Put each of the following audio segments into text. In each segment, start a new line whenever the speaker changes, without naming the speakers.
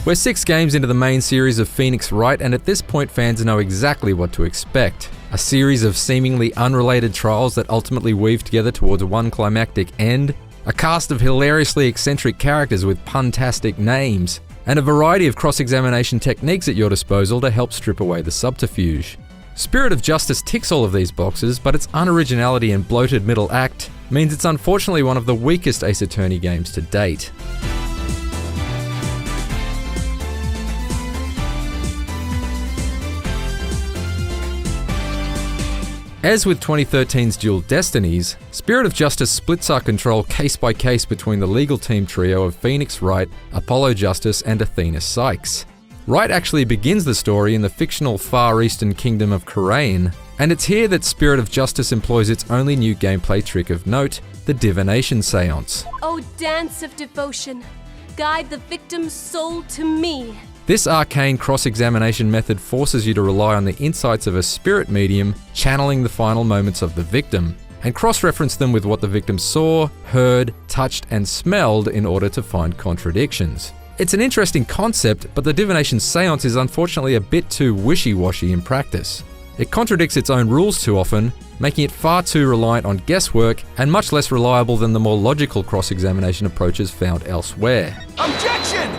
We're 6 games into the main series of Phoenix Wright, and at this point fans know exactly what to expect. A series of seemingly unrelated trials that ultimately weave together towards one climactic end, a cast of hilariously eccentric characters with puntastic names, and a variety of cross-examination techniques at your disposal to help strip away the subterfuge. Spirit of Justice ticks all of these boxes, but its unoriginality and bloated middle act means it's unfortunately one of the weakest Ace Attorney games to date. As with 2013's Dual Destinies, Spirit of Justice splits our control case by case between the legal team trio of Phoenix Wright, Apollo Justice, and Athena Sykes. Wright actually begins the story in the fictional Far Eastern kingdom of Khura'in, and it's here that Spirit of Justice employs its only new gameplay trick of note, the divination seance.
Oh, dance of devotion, guide the victim's soul to me.
This arcane cross-examination method forces you to rely on the insights of a spirit medium channeling the final moments of the victim, and cross-reference them with what the victim saw, heard, touched, and smelled in order to find contradictions. It's an interesting concept, but the divination seance is unfortunately a bit too wishy-washy in practice. It contradicts its own rules too often, making it far too reliant on guesswork and much less reliable than the more logical cross-examination approaches found elsewhere.
Objection!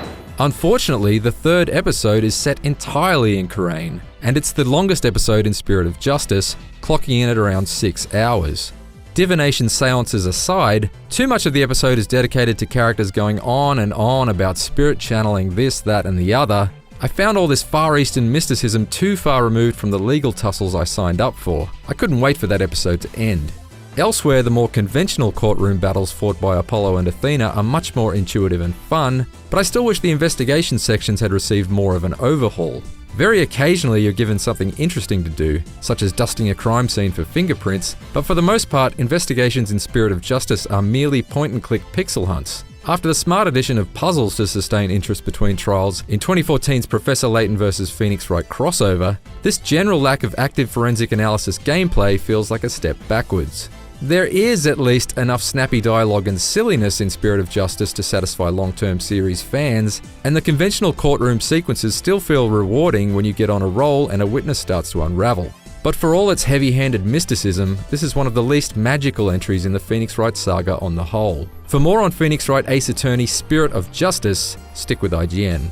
Unfortunately, the 3rd episode is set entirely in Khura'in, and it's the longest episode in Spirit of Justice, clocking in at around 6 hours. Divination seances aside, too much of the episode is dedicated to characters going on and on about spirit channeling this, that, and the other. I found all this Far Eastern mysticism too far removed from the legal tussles I signed up for. I couldn't wait for that episode to end. Elsewhere, the more conventional courtroom battles fought by Apollo and Athena are much more intuitive and fun, but I still wish the investigation sections had received more of an overhaul. Very occasionally you're given something interesting to do, such as dusting a crime scene for fingerprints, but for the most part, investigations in Spirit of Justice are merely point-and-click pixel hunts. After the smart addition of puzzles to sustain interest between trials in 2014's Professor Layton vs. Phoenix Wright crossover, this general lack of active forensic analysis gameplay feels like a step backwards. There is at least enough snappy dialogue and silliness in Spirit of Justice to satisfy long-term series fans, and the conventional courtroom sequences still feel rewarding when you get on a roll and a witness starts to unravel. But for all its heavy-handed mysticism, this is one of the least magical entries in the Phoenix Wright saga on the whole. For more on Phoenix Wright Ace Attorney Spirit of Justice, stick with IGN.